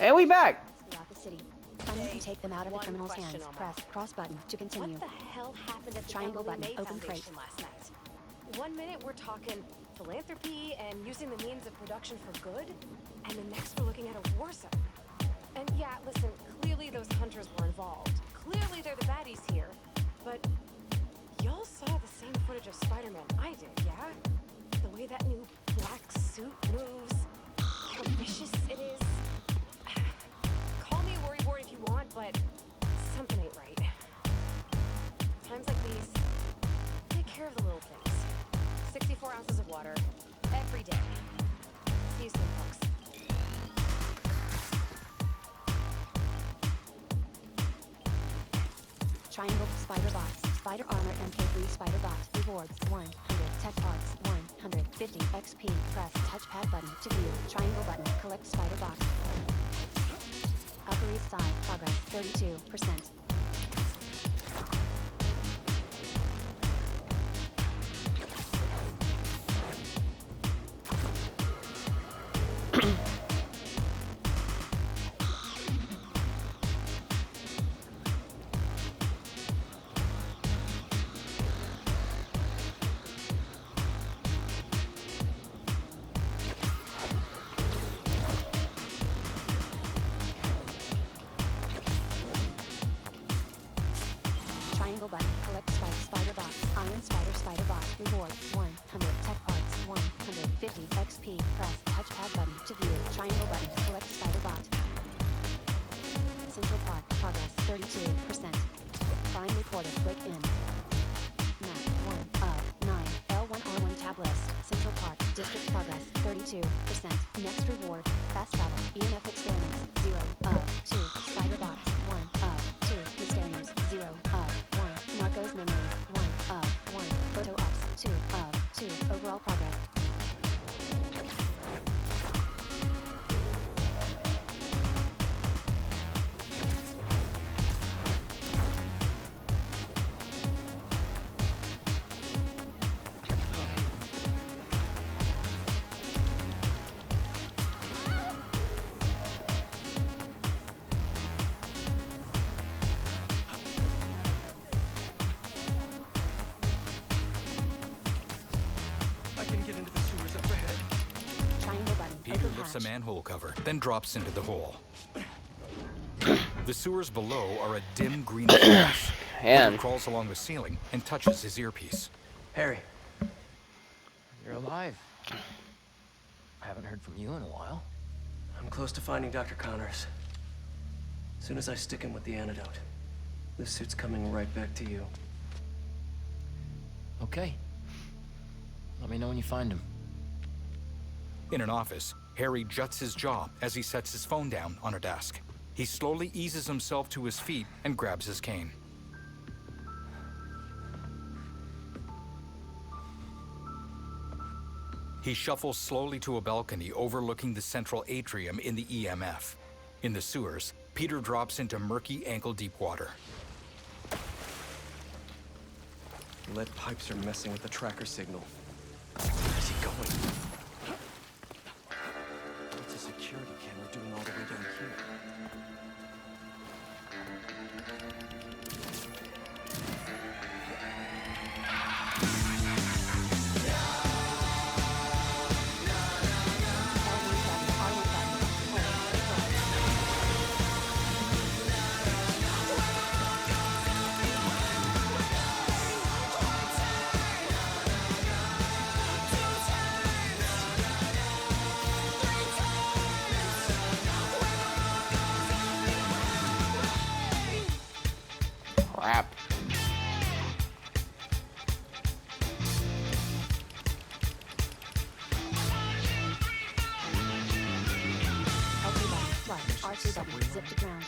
And we back. Throughout the city. Find them and take them out of the criminal's hands. Press cross button to continue. What the hell happened at the Triangle Emily button, May open crate. Foundation last night? 1 minute we're talking philanthropy and using the means of production for good, and the next we're looking at a war zone. And yeah, listen, clearly those hunters were involved. Clearly they're the baddies here. But y'all saw the same footage of Spider-Man I did, yeah? The way that new black suit moves, how vicious it is. Call me a worrywart if you want, but something ain't right. Times like these, take care of the little things. 64 ounces of water every day. See you soon, folks. Triangle spider bots. Spider armor MK3 spider bot. Rewards 100. Tech parts 150. XP. Press touchpad button to view. Triangle button. Collect spider box. Upper East Side. Progress 32%. Triangle button. Collect spider bot. Iron spider bot. Rewards 100. Tech parts 150. XP. Press touchpad button to view. Triangle button. Collect spider bot. Central Park. Progress 32%. Crime reported. Break in. Map 1 of 9. L1R1 tab list. Central Park. District progress 32%. Next reward. Fast travel. EMF experiments 0 of 2. Spider bots 1 of 2. Mysteriums 0 of 1. Narcos memory 1 of 1. Photo ops 2 of 2. Overall progress. Triangle button. Peter Open lifts a hatch. manhole cover, then drops into the hole. The sewers below are a dim green flash. Man. Peter crawls along the ceiling and touches his earpiece. Harry, you're alive. I haven't heard from you in a while. I'm close to finding Dr. Conors. As soon as I stick him with the antidote, this suit's coming right back to you. Okay. Let me know when you find him. In an office, Harry juts his jaw as he sets his phone down on a desk. He slowly eases himself to his feet and grabs his cane. He shuffles slowly to a balcony overlooking the central atrium in the EMF. In the sewers, Peter drops into murky, ankle-deep water. Lead pipes are messing with the tracker signal. Where's he going? What's a security camera doing all the way down here? Crap. L2 button. Flush. R2 button. Zip to ground.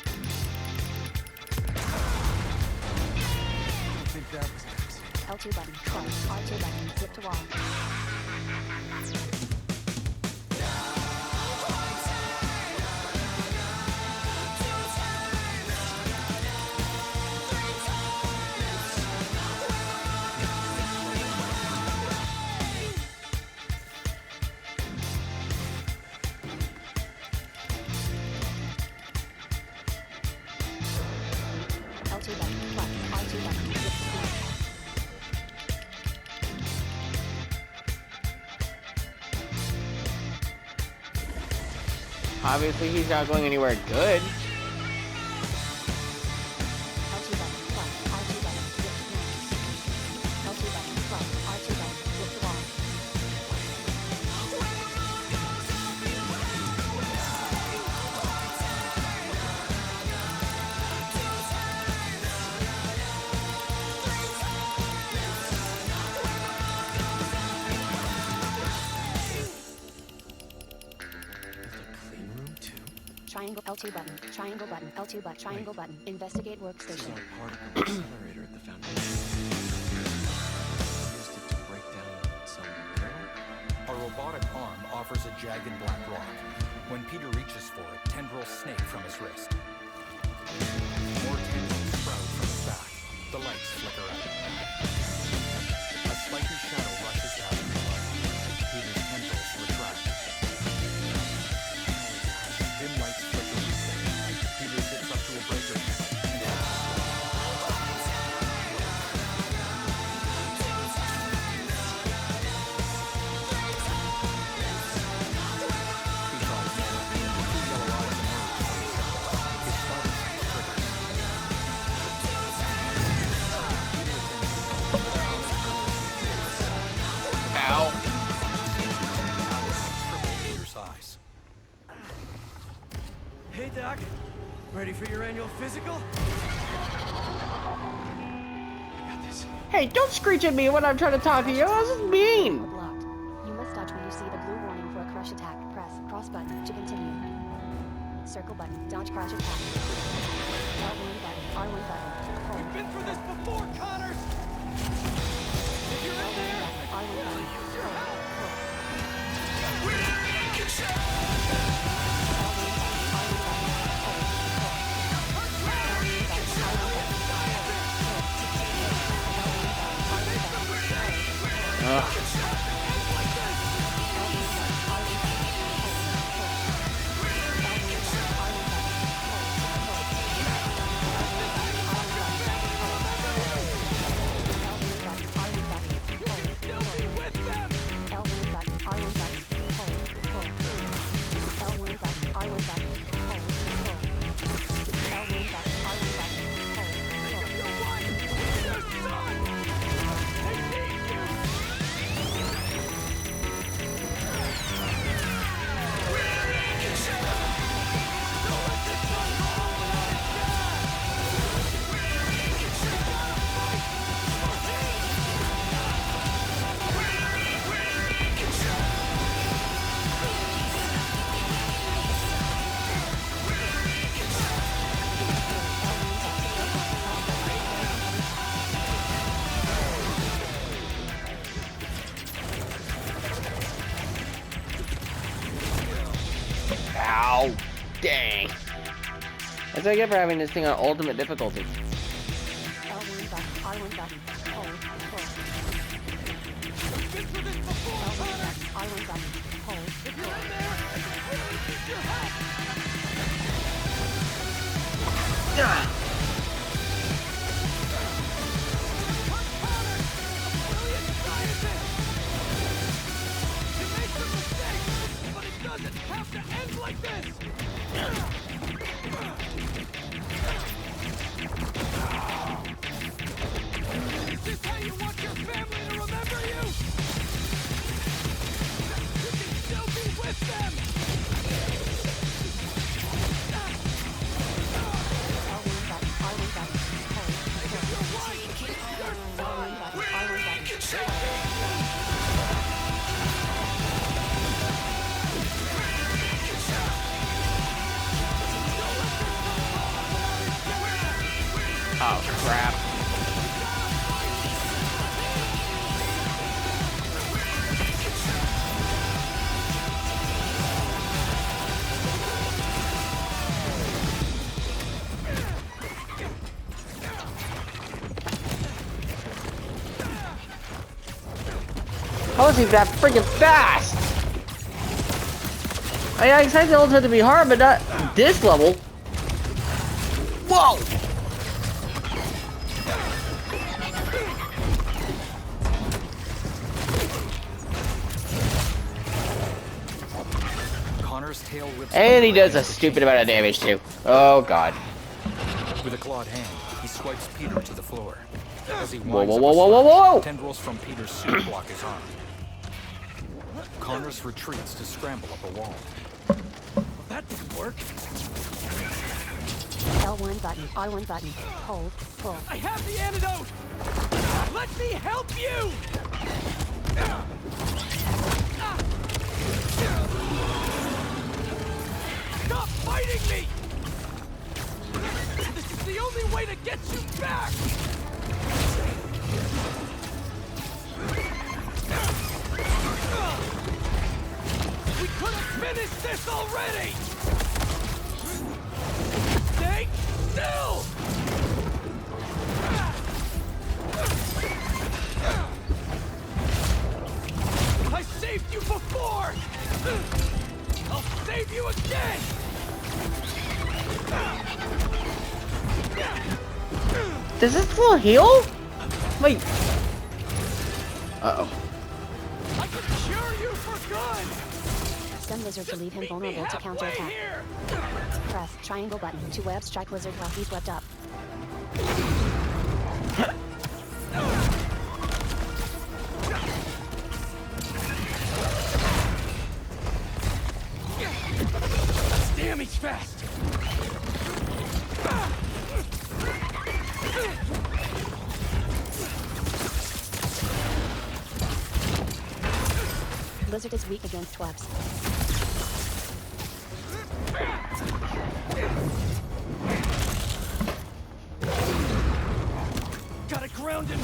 I think that was it. L2 button. Flush. R2 button. Zip to wall. L2 button plus R2 button with speed. Obviously, he's not going anywhere good. L2 button plus R2 button with now. L2 button plus R2 button with the wall. Clean room too. Triangle L2 button. Triangle button. L2 button. Triangle button. Investigate This is workstation. all part of the accelerator at the foundation. Used it to break down some mineral. A robotic arm offers a jagged black rock. When Peter reaches for it, tendrils snake from his wrist. More tendrils sprout from his back. The lights flicker out. A spiky shadow rushes past him below. Peter's tendrils retract. Dim lights flicker weakly. Peter zips up to a breaker panel and he tries more. Two yellow eyes emerge. His starter sense triggers. Ow. Triple Peter's size. Hey, Doc. Ready for your annual physical? I got this. Hey, don't screech at me when I'm trying to talk to you. This is mean. Or blocked. You must dodge when you see the blue warning for a crush attack. Press cross button to continue. Circle button. Dodge crash attack. L1 button. R1 button. Hold. Been through this before, Conors! If you're in there, R1 button. use your help! Ugh. Ow. Dang. That's what I get for having this thing on ultimate difficulty. L1 button. R1 button. Hold. Hold. Been through this before, Conors! R1 button. Hold. If you're in there, really use your help! Brilliant scientist! You made some mistakes, but it doesn't have to end like this! Is this how you want your family to remember you? You can still be with them! L1 button. R1 button. Hold. You're right! Your son! R1 button. R1 button. Oh, crap. How is he that freaking fast? I expect the ultimate to be hard, but not this level. Whoa! Connor's tail whips And he Peter does a against the stupid chain. amount of damage too. Oh god. With a clawed hand, he swipes Peter to the floor. As he Whoa, winds whoa, up whoa, a whoa, whoa, slash, whoa! tendrils from Peter's suit block his arm. Connors retreats to scramble up a wall. That didn't work. L1 button, R1 button. Hold, pull. I have the antidote! Let me help you! Stop fighting me! This is the only way to get you back! We could have finished this already! Stay still! I saved you before! I'll save you again! Does this still heal? Wait. Uh-oh. I can cure you for good! Stun lizard to leave him Meet me vulnerable to halfway counterattack. here! Press triangle button to web strike lizard while he's webbed up. Damage fast! Lizard is weak against webs. Gotta ground him!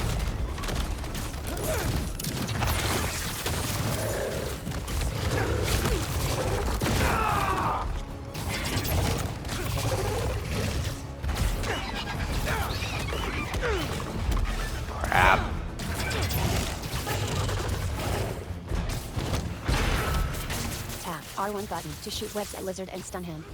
Crap. Tap R1 button to shoot webs at lizard and stun him.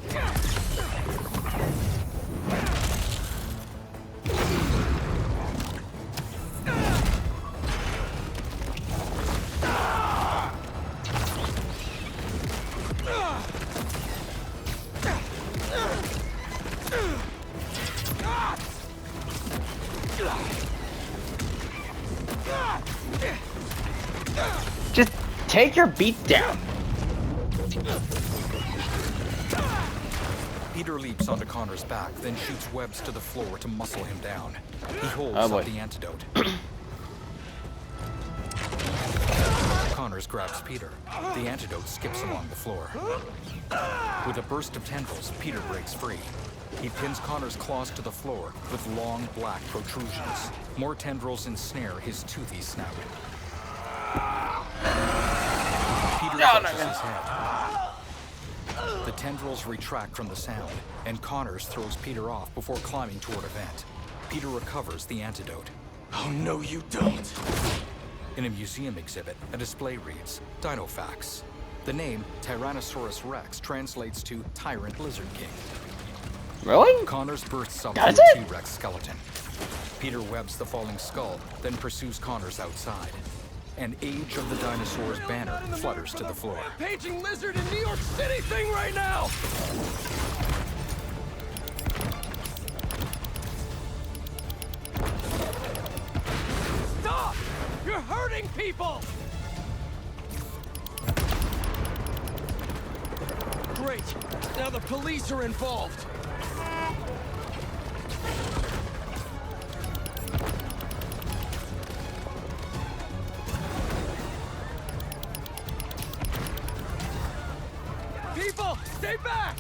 Just take your beat down. Peter leaps onto Connor's back, then shoots webs to the floor to muscle him down. He holds Oh, boy. up the antidote. Connors grabs Peter. The antidote skips along the floor. With a burst of tendrils, Peter breaks free. He pins Connor's claws to the floor with long black protrusions. More tendrils ensnare his toothy snout. Peter touches his head. The tendrils retract from the sound, and Connors throws Peter off before climbing toward a vent. Peter recovers the antidote. Oh, no, you don't. In a museum exhibit, a display reads, Dino Facts. The name Tyrannosaurus Rex translates to Tyrant Lizard King. Really? Connors bursts up Does the it? T-Rex skeleton. Peter webs the falling skull, then pursues Connors outside. An Age of the Dinosaurs banner flutters to the floor. Rampaging lizard in New York City thing right now! Stop! You're hurting people! Great. Now the police are involved. People, stay back!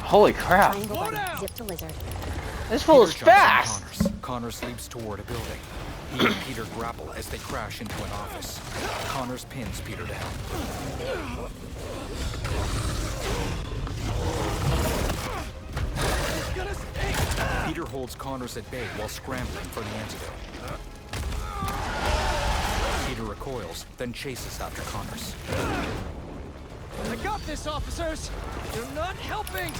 Holy crap. Triangle Slow button, down. zip to lizard. This fool is Peter jumps on fast. Connors leaps toward a building. He and Peter grapple as they crash into an office. Connors pins Peter down. Gonna stay. Peter holds Connors at bay while scrambling for the antidote. Peter recoils, then chases after Connors. I got this, officers! You're not helping!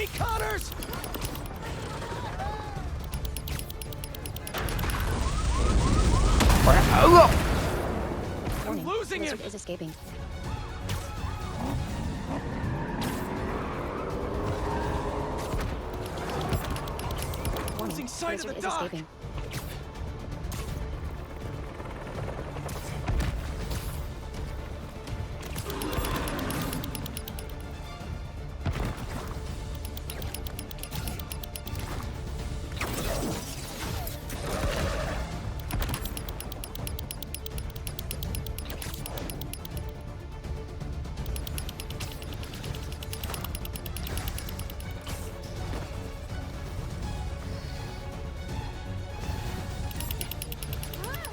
me, Conors? Warning, losing lizard him. is escaping. Warning, Losing sight of lizard the is dock. escaping.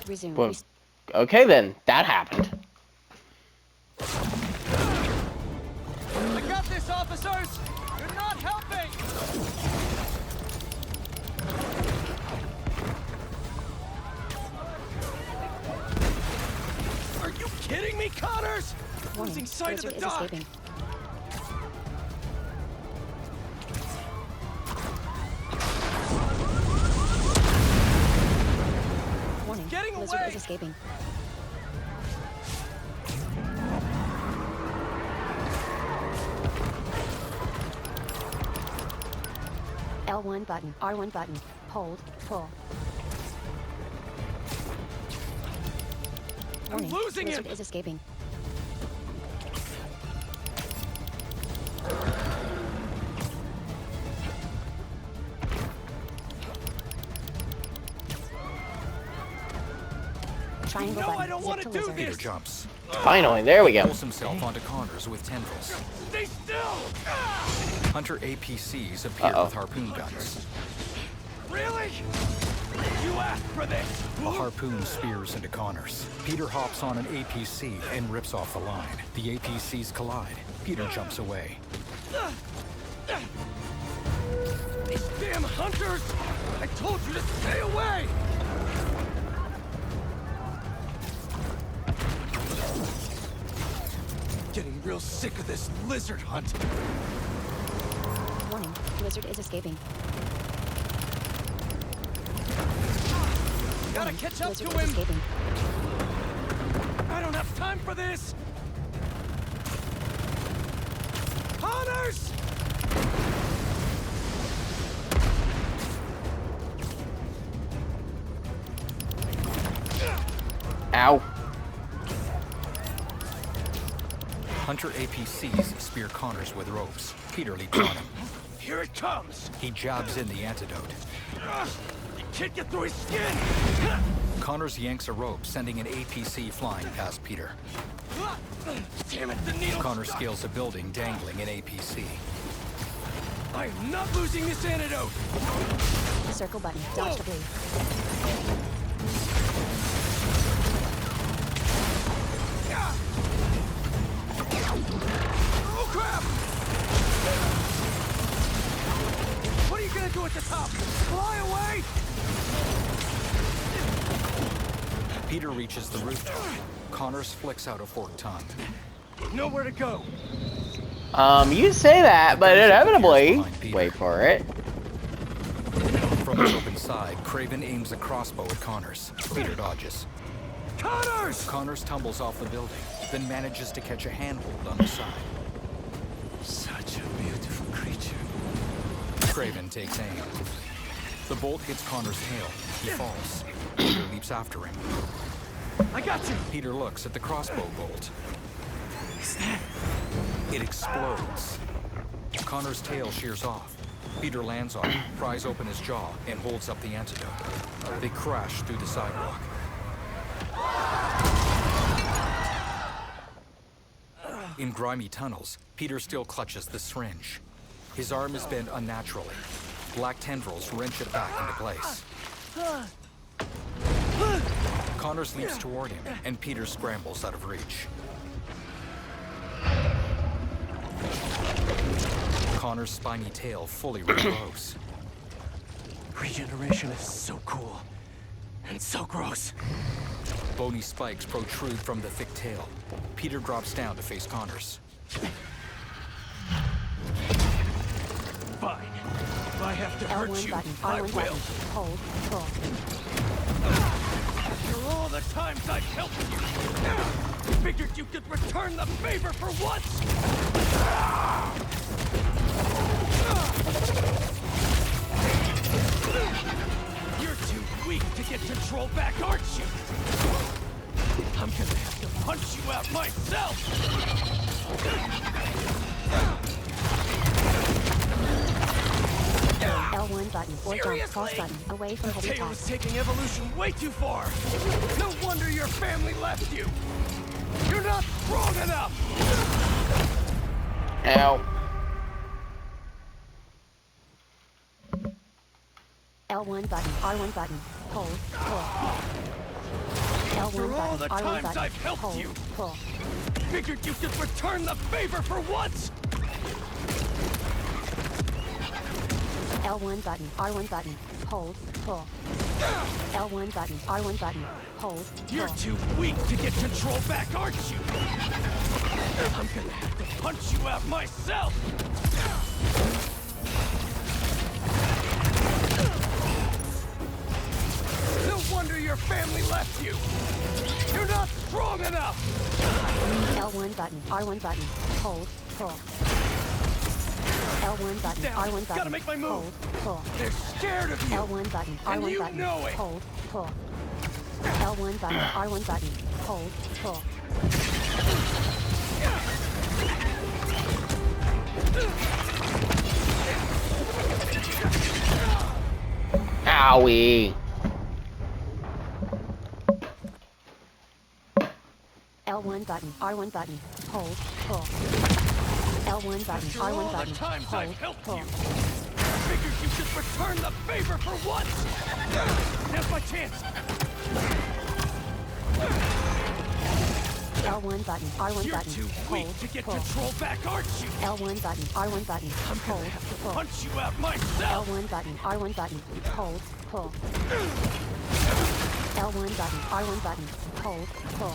Resume. Well, okay then, that happened. I got this, officers! You're not helping! Are you kidding me, Conors? Warning, Losing sight of lizard the is dock! escaping. Warning, getting lizard away. is escaping. L1 button, R1 button, hold, pull. Warning, losing lizard him. is escaping. Triangle No, button, I don't zip want to to do lizard. this! Peter jumps, Finally, there we go. pulls himself onto Conors with tendrils. Stay still! Hunter APCs appear Uh-oh. with harpoon guns. Really? You asked for this! A harpoon spears into Conors. Peter hops on an APC and rips off the line. The APCs collide. Peter jumps away. These damn hunters! I told you to stay away! Getting real sick of this lizard hunt. Warning, lizard is escaping. Gotta catch up Lizard to is him! escaping. I don't have time for this! Hunters! Ow. Hunter APCs spear Conors with ropes. Peter leaps on him. Here it comes! He jabs in the antidote. You can't get through his skin! Conors yanks a rope, sending an APC flying past Peter. Damn it, the needle! Connor scales a building, dangling an APC. I am not losing this antidote! Circle button, dodge to blue. Oh crap! What are you gonna do at the top? Fly away? Peter reaches the rooftop. Conors flicks out a forked tongue. Nowhere to go. You say that, but inevitably, Behind Peter. wait for it. From his open side, Craven aims a crossbow at Conors. Peter dodges. Conors! Conors tumbles off the building, then manages to catch a handhold on the side. Such a beautiful creature. Craven takes aim. The bolt hits Conors' tail. He falls. Peter leaps after him. I got you! Peter looks at the crossbow bolt. Is that? It explodes. Conors' tail shears off. Peter lands on it, pries open his jaw, and holds up the antidote. They crash through the sidewalk. In grimy tunnels, Peter still clutches the syringe. His arm is bent unnaturally. Black tendrils wrench it back into place. Conors leaps toward him, and Peter scrambles out of reach. Conors' spiny tail fully regrows. Regeneration is so cool. And so gross. Bony spikes protrude from the thick tail. Peter drops down to face Conors. Fine. If I have to hurt L1 you, button, I R1 will. button, hold, pull. After all the times I've helped you, figured you could return the favor for once? You're too weak to get control back, aren't you? I'm gonna have to punch you out myself! L1 button, or jump, cross Seriously? button, away from heavy Taylor was attacks. taking evolution way too far. No wonder your family left you. You're not strong enough. Ow. L1 button, R1 button, hold, pull. After L1 all button, the R1 times button, I've helped hold, you, pull. figured you could return the favor for once. L1 button, R1 button, hold, pull. L1 button, R1 button, hold, You're pull. too weak to get control back, aren't you? I'm gonna have to punch you out myself. No wonder your family left you. You're not strong enough. L1 button, R1 button, hold, pull. L1 button, Now, R1 button, gotta make my move. hold, pull. They're scared of you. L1 button, And R1 you button, know it. hold, pull. L1 button, R1 button, hold, pull. Owie. L1 button, R1 button, hold, pull. L1 button, After R1 all the button, times hold, I've helped pull. you, figured you could return the favor for once. Now's my chance. L1 button, R1 You're button, too hold, weak to get pull. control back, aren't you? L1 button, R1 button, I'm hold, gonna have to pull. punch you out myself. L1 button, R1 button, hold, pull. L1 button, R1 button, hold, pull.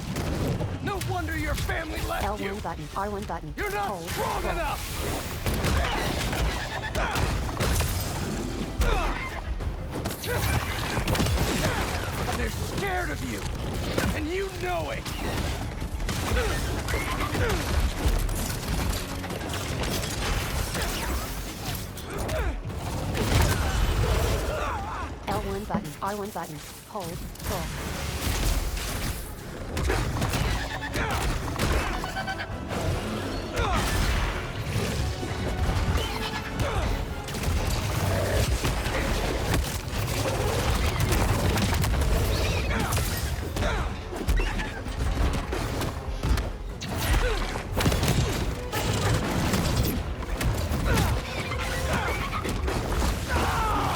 No wonder your family left you. L1 button, R1 button, You're not hold, strong pull. enough. They're scared of you, and you know it. L1 button, R1 button, hold, pull.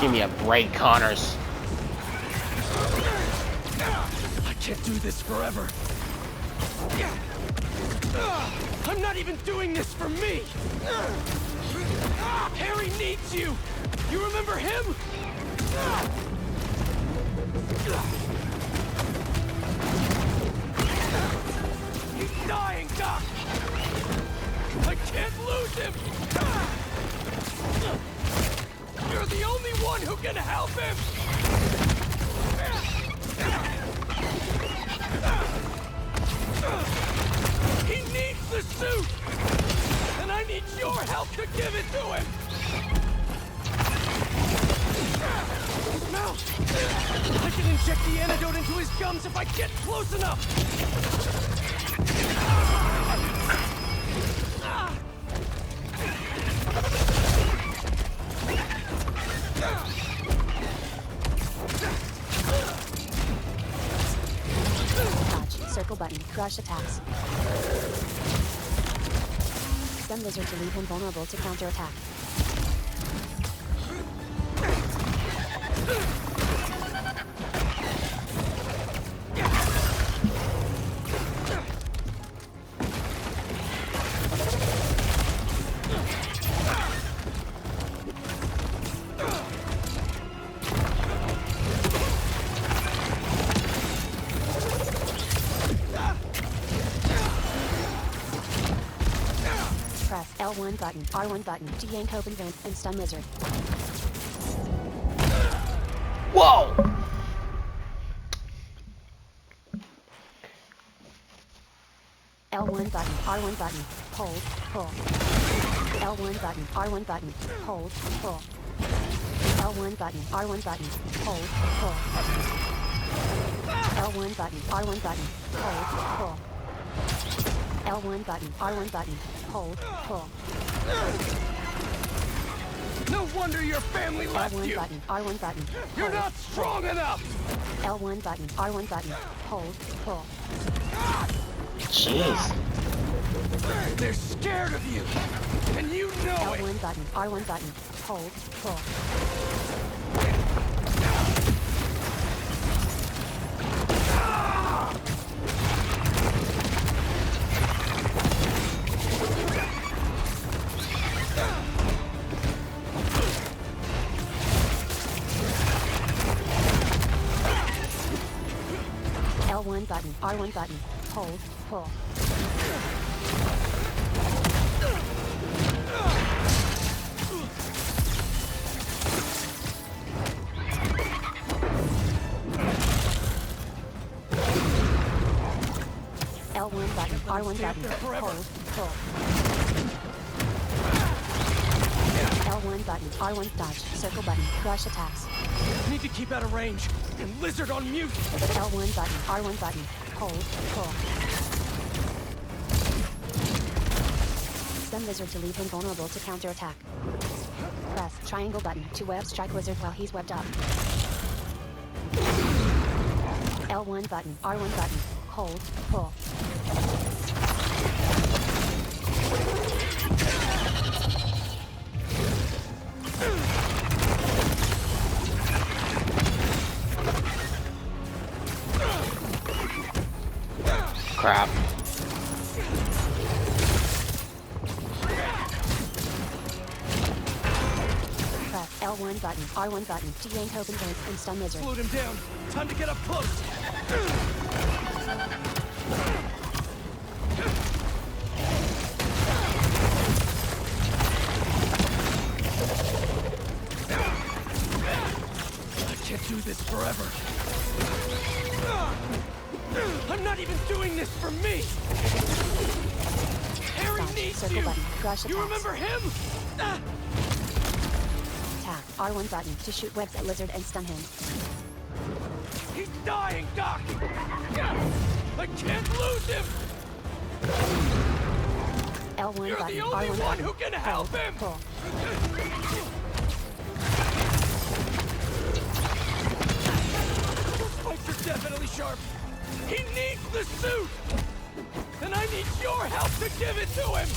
Give me a break, Conors. I can't do this forever. I'm not even doing this for me. Harry needs you. You remember him? He's dying, Doc. I can't lose him. You're the only one who can help him. He needs the suit! And I need your help to give it to him! Now, I can inject the antidote into his gums if I get close enough! Dodge, circle button, crush attacks. Stun lizard to leave him vulnerable to counterattack. Press L1 button, R1 button to yank open vent and stun lizard. Whoa! L1 button, R1 button, hold, pull. L1 button, R1 button, hold, pull. L1 button, R1 button, hold, pull. L1 button, R1 button, hold, pull. L1 button, R1 button, hold, pull. No wonder your family left L1 you! button, R1 button. You're hold, not strong enough! L1 button, R1 button, hold, pull. Jeez. They're scared of you! And you know it! L1 button, R1 button, hold, pull. L1 button, R1 button, hold, pull. L1 button, R1 button, hold, pull. L1 button, R1 dodge, circle button, crush attacks. Need to keep out of range. And lizard on mute! L1 button, R1 button, hold, pull. Stun lizard to leave him vulnerable to counterattack. Press triangle button to web strike lizard while he's webbed up. L1 button, R1 button, hold, pull. Crap. Press L1 button, R1 button to yank open vent and stun lizard. Slowed him down. Time to get up close. I can't do this forever. I'm not even doing this for me. Harry Dodge, needs circle you. button, crush You attacks. remember him? Ah! Tap R1 button to shoot webs at lizard and stun him. He's dying, Doc! I can't lose him! L1 You're button, the only R1 one button, who can help hold, him! pull. Those spikes are definitely sharp. He needs the suit! And I need your help to give it to him!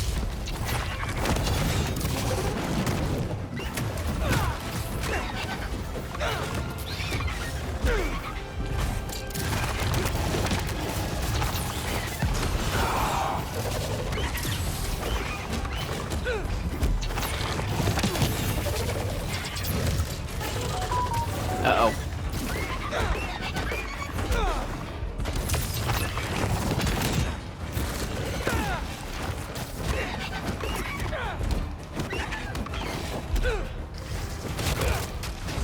Uh-oh.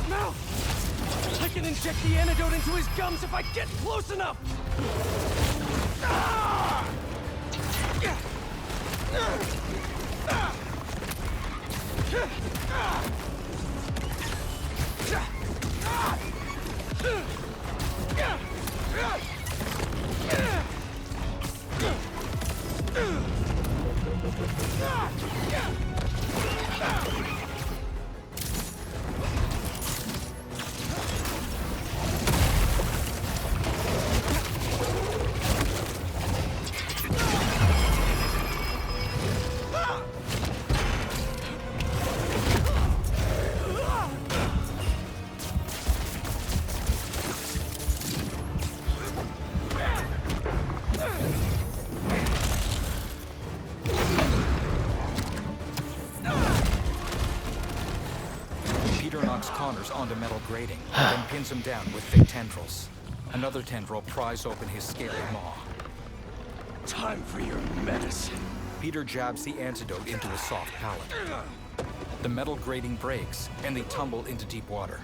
Now, I can inject the antidote into his gums if I get close enough! Ah! Peter knocks Conors onto metal grating, then pins him down with thick tendrils. Another tendril pries open his scaly maw. Time for your medicine. Peter jabs the antidote into a soft pallet. The metal grating breaks, and they tumble into deep water.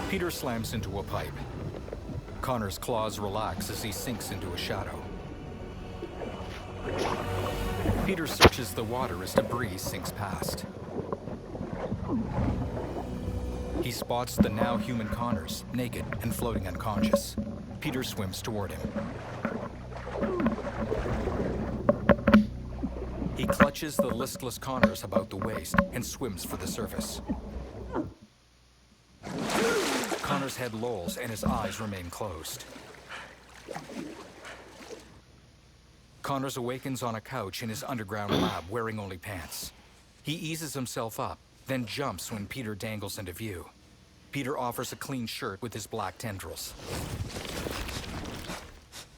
Peter slams into a pipe. Connor's claws relax as he sinks into a shadow. Peter searches the water as debris sinks past. He spots the now human Conors, naked and floating unconscious. Peter swims toward him. He clutches the listless Conors about the waist and swims for the surface. Connor's head lolls and his eyes remain closed. Conors awakens on a couch in his underground lab wearing only pants. He eases himself up, then jumps when Peter dangles into view. Peter offers a clean shirt with his black tendrils.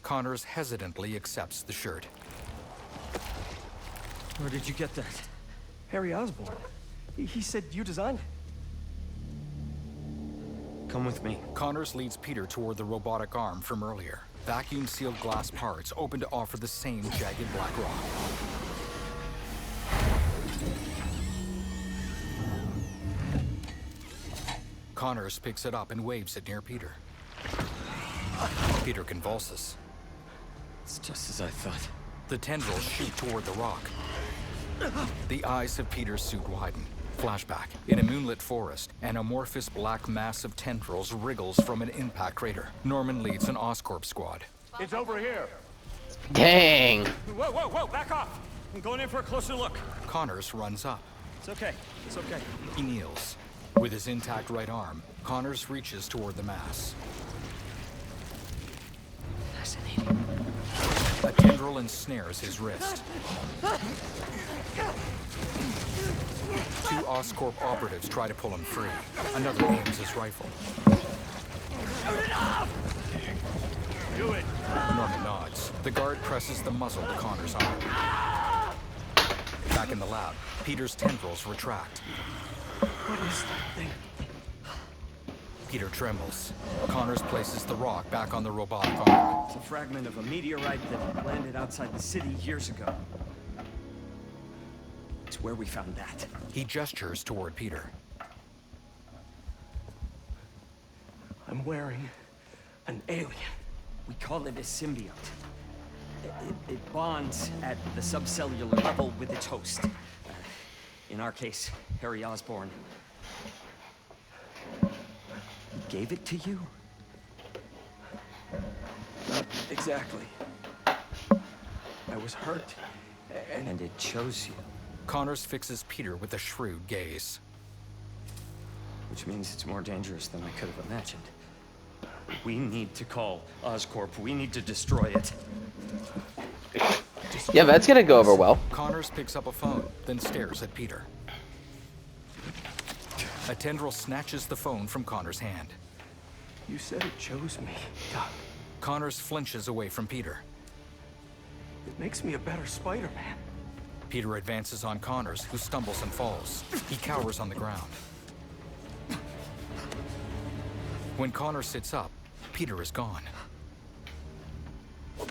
Conors hesitantly accepts the shirt. Where did you get that? Harry Osborn. He said you designed it. Come with me. Conors leads Peter toward the robotic arm from earlier. Vacuum-sealed glass parts open to offer the same jagged black rock. Conors picks it up and waves it near Peter. Peter convulses. It's just as I thought. The tendrils shoot toward the rock. The eyes of Peter's suit widen. Flashback. In a moonlit forest, an amorphous black mass of tendrils wriggles from an impact crater. Norman leads an Oscorp squad. It's over here. Dang. Whoa, whoa, whoa, back off. I'm going in for a closer look. Conors runs up. It's okay. It's okay. He kneels. With his intact right arm, Conors reaches toward the mass. Fascinating. A tendril ensnares his wrist. Two Oscorp operatives try to pull him free. Another aims his rifle. Do it. Norman nods. The guard presses the muzzle to Connor's arm. Back in the lab, Peter's tendrils retract. What is that thing? Peter trembles. Conors places the rock back on the robotic arm. It's a fragment of a meteorite that landed outside the city years ago. It's where we found that. He gestures toward Peter. I'm wearing an alien. We call it a symbiote. It bonds at the subcellular level with its host. In our case, Harry Osborn. He gave it to you? Not exactly. I was hurt, And it chose you. Conors fixes Peter with a shrewd gaze. Which means it's more dangerous than I could have imagined. We need to call Oscorp. We need to destroy it. Yeah, that's gonna go over well. Conors picks up a phone, then stares at Peter. A tendril snatches the phone from Connor's hand. You said it chose me, Doc. Conors flinches away from Peter. It makes me a better Spider-Man. Peter advances on Conors, who stumbles and falls. He cowers on the ground. When Connor sits up, Peter is gone.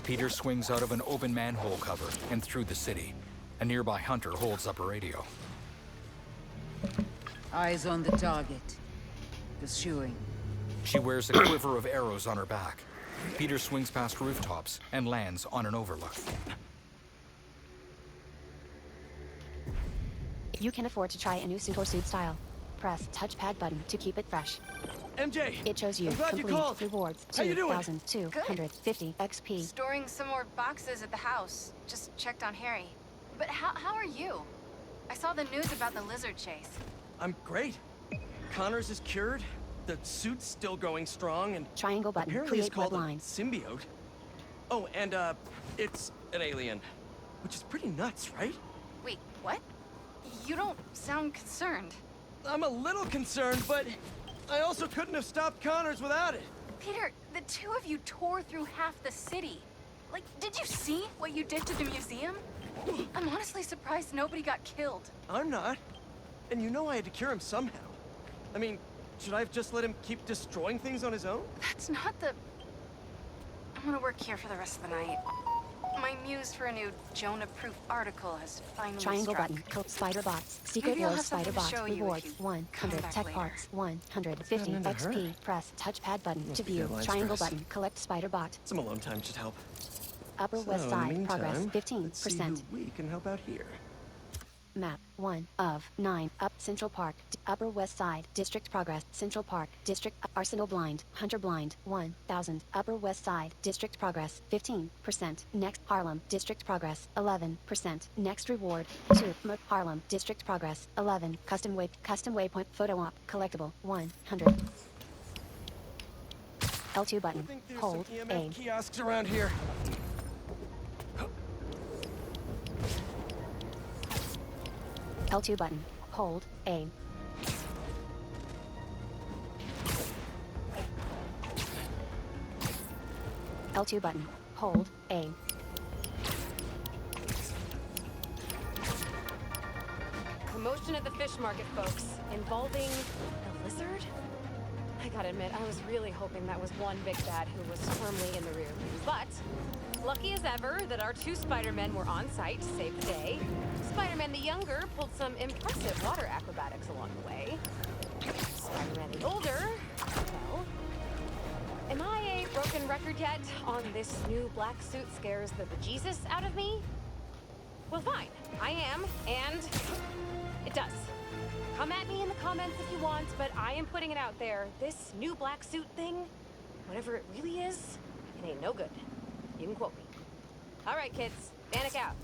Peter swings out of an open manhole cover and through the city. A nearby hunter holds up a radio. Eyes on the target. Pursuing. She wears a quiver of arrows on her back. Peter swings past rooftops and lands on an overlook. You can afford to try a new suit or suit style. Press touchpad button to keep it fresh. MJ! It shows you I'm glad you complete called. rewards. How you doing? 2,250 XP. Storing some more boxes at the house. Just checked on Harry. But how are you? I saw the news about the lizard chase. I'm great. Connors is cured. The suit's still going strong, and Triangle button. apparently it's Create web called a lines. symbiote. Oh, and it's an alien, which is pretty nuts, right? Wait, what? You don't sound concerned. I'm a little concerned, but I also couldn't have stopped Connors without it. Peter, the two of you tore through half the city. Like, did you see what you did to the museum? I'm honestly surprised nobody got killed. I'm not. And you know I had to cure him somehow. I mean, should I have just let him keep destroying things on his own? That's not the... I'm gonna work here for the rest of the night. My muse for a new Jonah-proof article has finally Triangle struck. button. Spider bots. Secret Maybe I'll Wars have something spider to bot. show you if Rewards. you 100 come tech back parts. later. 150 What's happening to her? XP. Press touchpad button Must to be view. deadline Triangle stress. button. Collect spider bot. Some alone time should help. Upper So, west in the side. Progress meantime, let's see who 15%. we can help out here. Map 1 of 9. Up Central Park. Upper West Side. District Progress. Central Park. District Arsenal Blind. Hunter Blind. 1000. Upper West Side. District Progress. 15%. Next Harlem. District Progress. 11%. Next reward. 2. Harlem. District Progress. 11. Custom waypoint. Photo op. Collectible. 100. L2 button. Hold A. Kiosks around here. L2 button. Hold A. L2 button. Hold A. Commotion at the fish market, folks, involving the lizard? I gotta admit, I was really hoping that was one big bad who was firmly in the rear view. But, lucky as ever that our two Spider-Men were on site to save the day. Spider-Man the younger pulled some impressive water acrobatics along the way. Spider-Man the older, well... Am I a broken record yet on this new black suit scares the bejesus out of me? Well, fine. I am, and it does. Come at me in the comments if you want, but I am putting it out there. This new black suit thing, whatever it really is, it ain't no good. You can quote me. All right, kids, panic out.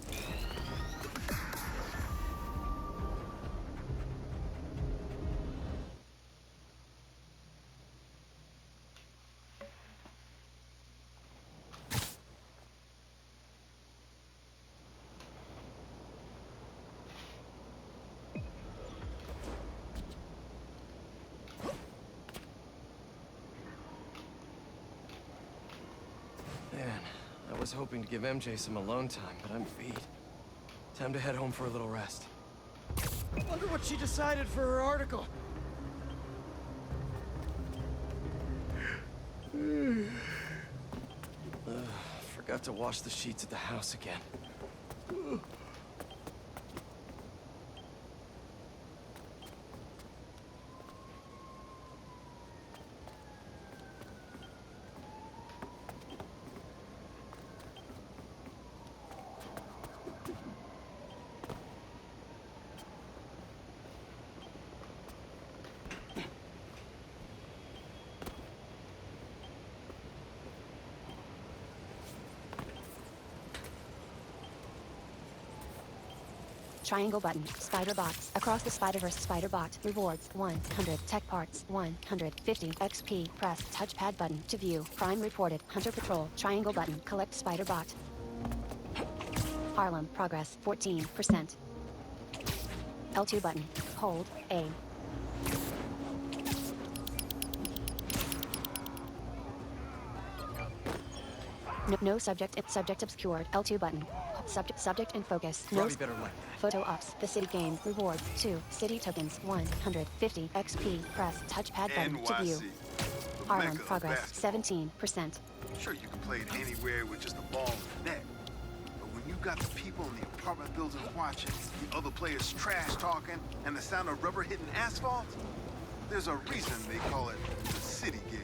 Man, I was hoping to give MJ some alone time, but I'm beat. Time to head home for a little rest. Wonder what she decided for her article. Forgot to wash the sheets at the house again. Triangle button. Spider bots. Across the Spider-Verse spider bot. Rewards 100. Tech parts 150. XP. Press touchpad button to view. Crime reported. Hunter patrol. Triangle button. Collect spider bot. Harlem. Progress 14%. L2 button. Hold A. No subject. Subject obscured. L2 button. Subject in focus. No Probably better like that. photo ops. The city game. Rewards 2. City tokens 150. XP. Press touchpad button to view. NYC, the Harlem. mecca of Progress basketball. 17%. Sure, you can play it anywhere with just a ball and a net. But when you got the people in the apartment buildings watching, the other players trash talking, and the sound of rubber hitting asphalt, there's a reason they call it the city game.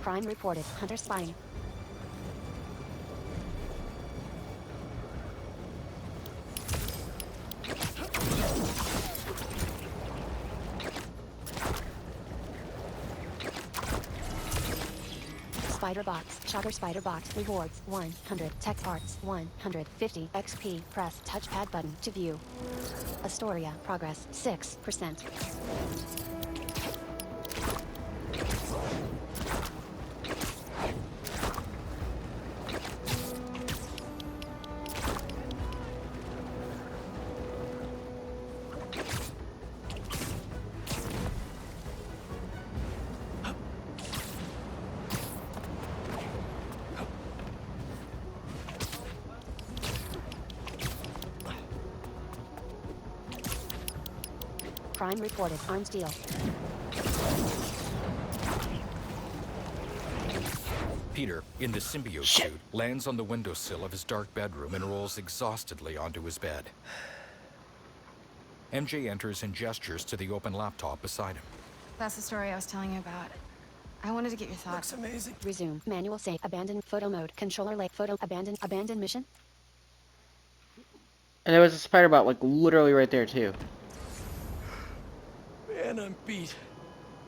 Crime reported. Hunter spying. Spider bots. Shocker spider bot. Rewards 100. Tech parts 150. XP. Press touchpad button to view. Astoria. Progress 6%. Crime reported. Arms deal. Peter, in the symbiote suit, lands on the windowsill of his dark bedroom and rolls exhaustedly onto his bed. MJ enters and gestures to the open laptop beside him. That's the story I was telling you about. I wanted to get your thoughts. Looks amazing. Resume. Manual save. Abandon photo mode. Controller late. Photo. Abandon mission. And there was a spider bot, like, literally right there, too. Man, I'm beat.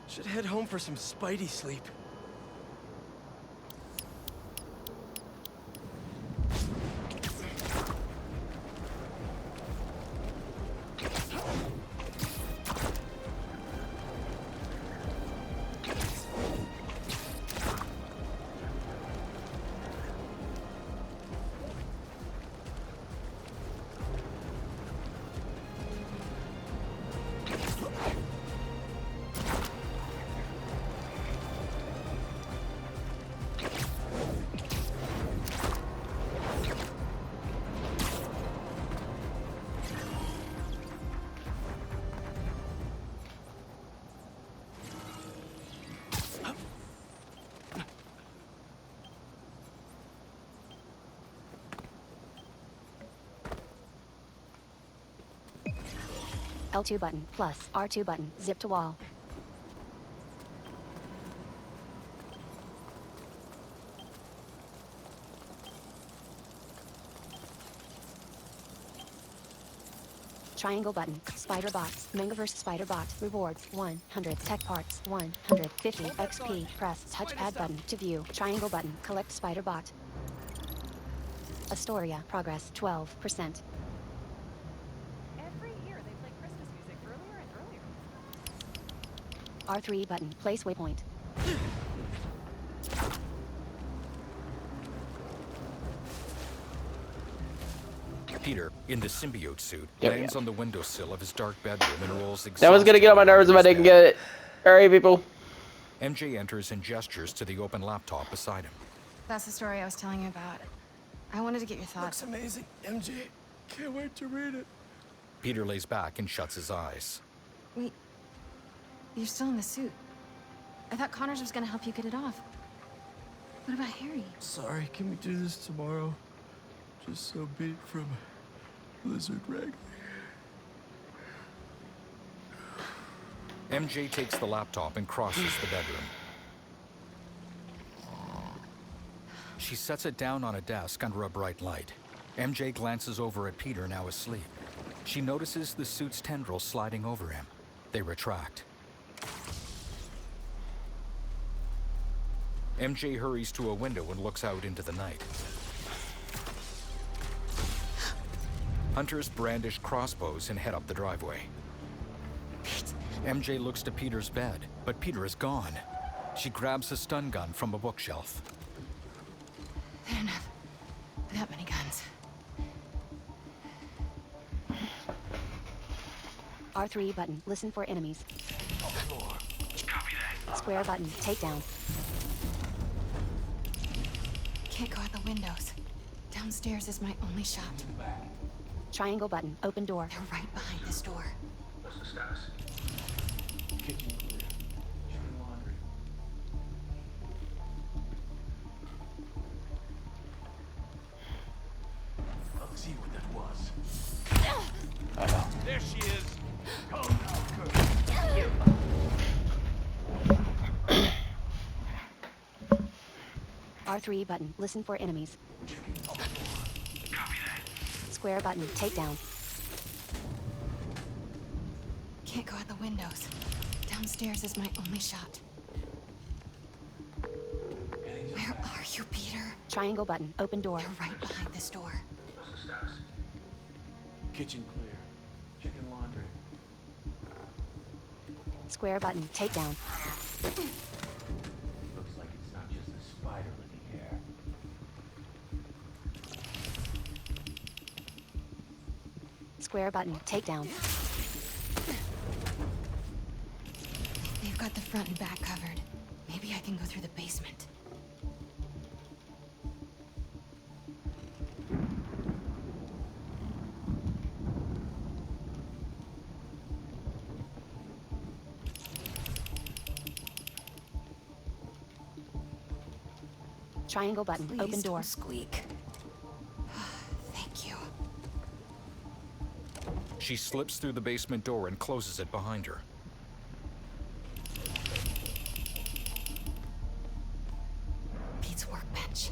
Should head home for some Spidey sleep. L2 button plus R2 button. Zip to wall. Triangle button. Spider bots. Mangaverse spider bot. Rewards 100. Tech parts 150 XP. Press touchpad button to view. Triangle button. Collect spider bot. Astoria. Progress 12%. Every year they play Christmas music earlier and earlier. R3 button. Place waypoint. Peter, in the symbiote suit, There we lands go. on the windowsill of his dark bedroom and rolls exhaustedly. That was gonna get on my nerves if I didn't get it. Alright, people. MJ enters and gestures to the open laptop beside him. That's the story I was telling you about. I wanted to get your thoughts. Looks amazing. MJ, can't wait to read it. Peter lays back and shuts his eyes. Wait, you're still in the suit. I thought Conors was gonna help you get it off. What about Harry? Sorry, can we do this tomorrow? Just so beat from Blizzard Rag. MJ takes the laptop and crosses the bedroom. She sets it down on a desk under a bright light. MJ glances over at Peter, now asleep. She notices the suit's tendrils sliding over him. They retract. MJ hurries to a window and looks out into the night. Hunters brandish crossbows and head up the driveway. MJ looks to Peter's bed, but Peter is gone. She grabs a stun gun from a bookshelf. They don't have that many guns. R3 button. Listen for enemies. Square button. Takedown. Can't go out the windows. Downstairs is my only shot. Triangle button. Open door. They're right behind this door. I'll see what that was. There she is. R3 button. Listen for enemies. Square button. Takedown. Can't go out the windows. Downstairs is my only shot. Where are you, Peter? Triangle button. Open door. They're right behind this door. Kitchen clear. Chicken laundry. Square button. Takedown. Looks like it's not just a spider living here. Square button. Takedown. They've got the front and back covered. Maybe I can go through the basement. Triangle button. Please Open door. don't squeak. Thank you. She slips through the basement door and closes it behind her. Pete's workbench.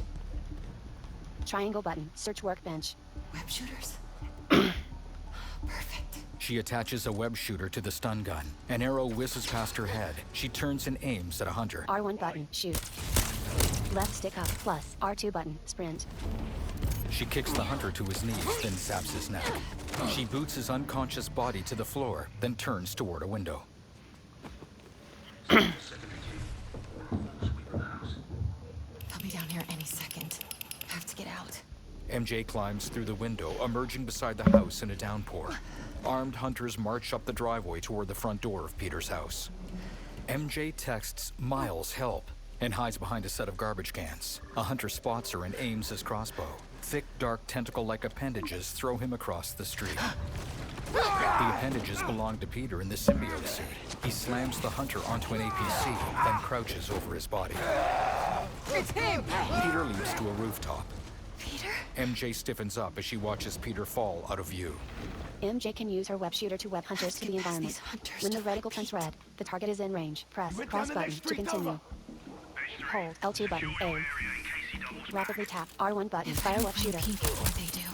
Triangle button. Search workbench. Web shooters. Perfect. She attaches a web shooter to the stun gun. An arrow whizzes past her head. She turns and aims at a hunter. R1 button. Shoot. Left stick up. Plus. R2 button. Sprint. She kicks the hunter to his knees, then zaps his neck. She boots his unconscious body to the floor, then turns toward a window. They'll be down here any second. Have to get out. MJ climbs through the window, emerging beside the house in a downpour. Armed hunters march up the driveway toward the front door of Peter's house. MJ texts Miles help and hides behind a set of garbage cans. A hunter spots her and aims his crossbow. Thick, dark, tentacle-like appendages throw him across the street. The appendages belong to Peter in the symbiote suit. He slams the hunter onto an APC, then crouches over his body. It's him! Peter leaps to a rooftop. Peter? MJ stiffens up as she watches Peter fall out of view. MJ can use her web shooter to web hunters to the environment. When the reticle turns red, the target is in range. Press cross button to continue. Hold L2 button. A. Rapidly tap R1 button. Fire web shooter. Pete before they do.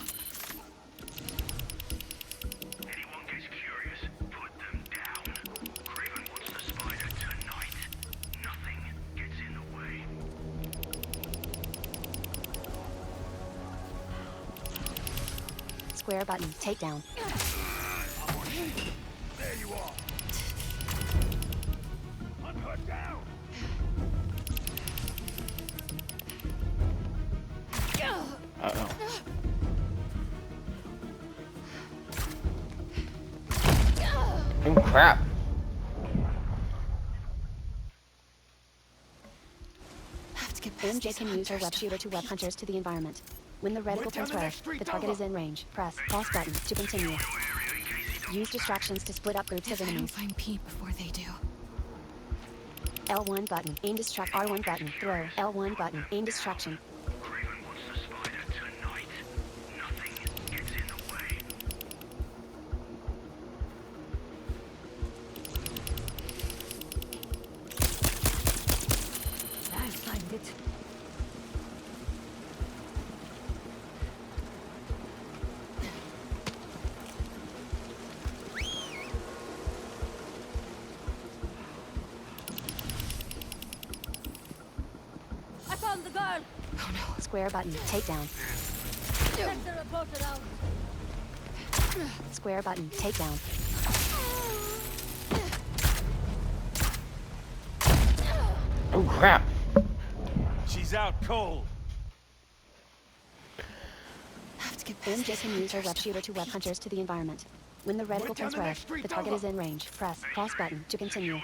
Anyone gets curious, put them down. Craven wants the spider tonight. Nothing gets in the way. Square button. Takedown. There you are. Hunt her down. Uh-oh. Oh, crap. Have to get past MJ can use her web shooter to web hunters to the environment. When the reticle turns red, the target is in range. Press cross button to continue. Use distractions to split up groups of If I don't enemies. find Pete before they do. L1 button. Aim distract. R1 button. Throw. L1 button. Aim distraction. Craven wants the spider tonight. Nothing gets in the way. I find it. I found the girl! Oh no. Square button. Takedown. Send the reporter out! Square button. Takedown. Oh, crap. She's out cold. Have to get past MJ can use her web shooter to web hunters to the environment. When the reticle turns red, the target is in range. Press cross button to continue.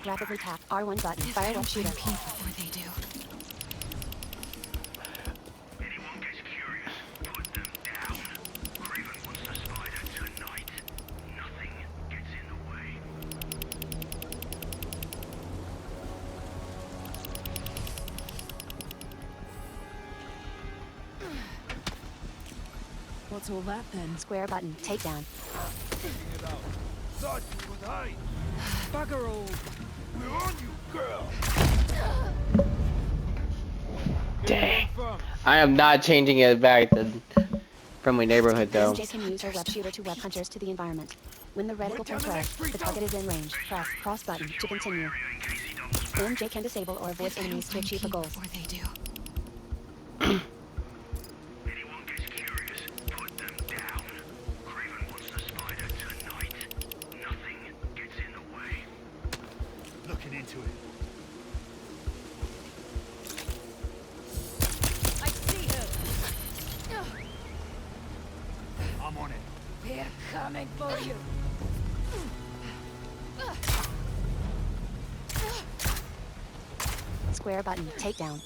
Rapidly tap R1 button. If I Fire don't web shooter. find Pete before they do. Anyone gets curious, put them down. Craven wants the spider tonight. Nothing gets in the way. What's all that then? Square button. Takedown. Thought you would hide. Bugger all! We're on you, girl. Dang. I am not changing it back to friendly neighborhood, though. MJ can use her web shooter to web hunters to the environment. When the reticle turns red, the target is in range. Press cross button to continue. MJ can disable or avoid If I don't enemies to find achieve a Pete goal. before they do. Anyone gets curious, put them down. Craven wants the spider tonight. Nothing gets in the way. Looking into it. I see her! I'm on it. We're coming for you! Square button. Takedown.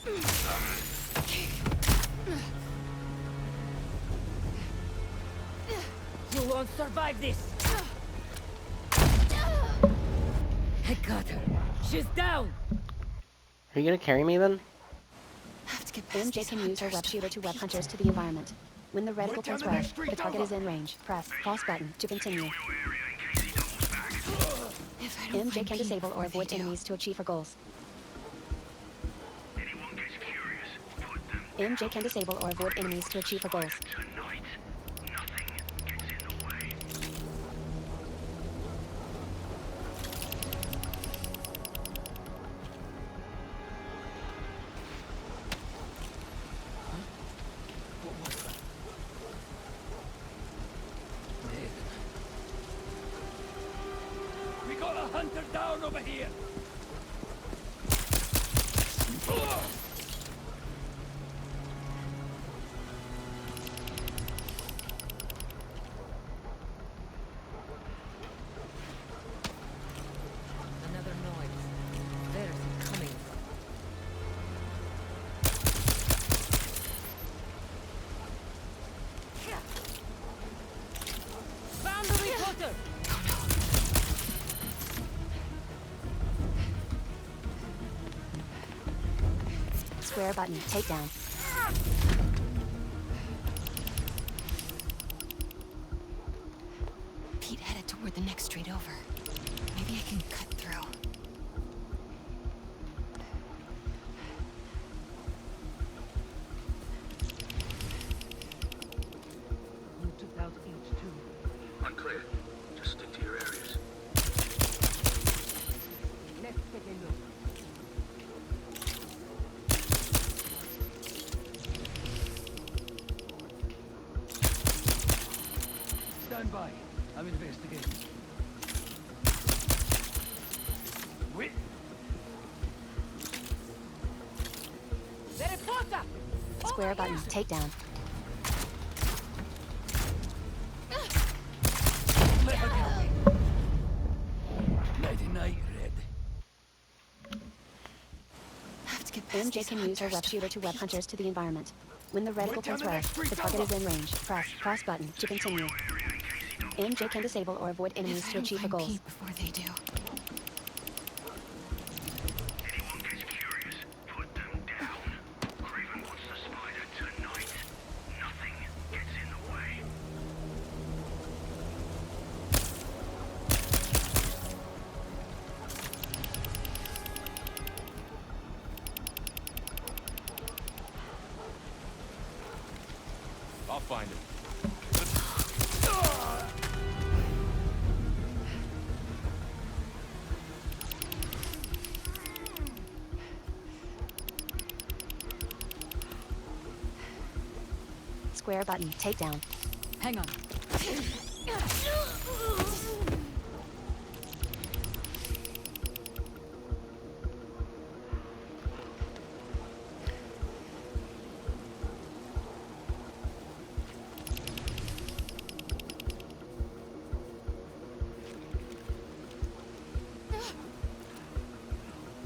You won't survive this! I got her. She's down! Are you gonna carry me then? to get past MJ these can use her web hunters shooter to before web they hunters get to the environment. When the reticle Right down turns the red, next street the target over. is in range. Press pause button to continue. Your area in case he doubles back. If I don't MJ find can Pete disable or before they avoid do. enemies to achieve her goals. Anyone gets curious, put them MJ can disable or avoid enemies to achieve her goals. tonight. Nothing gets in the way. We got a hunter down over here. Another noise. There's it coming from. Found the reporter. Square button, takedown. Pete headed toward the next street over. Maybe I can cut through. You took out H2. Unclear. Just stick to your areas. Let's take a look. Stand by. I'm investigating. Wait. The reporter! Square button, takedown. Let her go. Nighty night, Red. Have to get past MJ these can use her hunters web shooter to before web Pete. hunters to the environment. When the reticle Right down turns the red, next street the target over. is in range. Press cross button to continue. MJ can disable or avoid enemies If I to don't achieve her find goals. Pete before they do. Anyone gets curious, put them down. Craven wants the spider tonight. Nothing gets in the way. I'll find him. Square button, takedown. Hang on.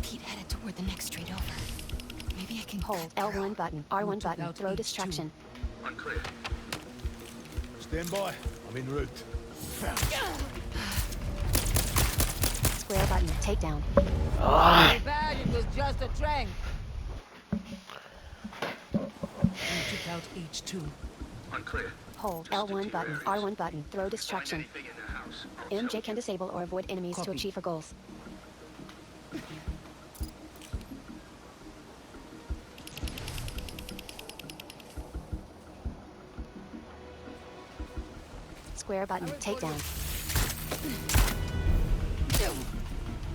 Pete headed toward the next street over. Maybe I can Hold cut through. L1 button, R1 took button, out throw H2. distraction. Unclear. Stand by. I'm en route. Square button, takedown. Too bad it was just a trank. You took out H2. Unclear. Hold Just stick to L1 your button, areas. R1 button, throw Find distraction. anything in the house. I'll tell MJ can disable or avoid enemies to Copy. achieve her goals. Square button, takedown.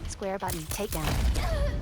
Square button, takedown.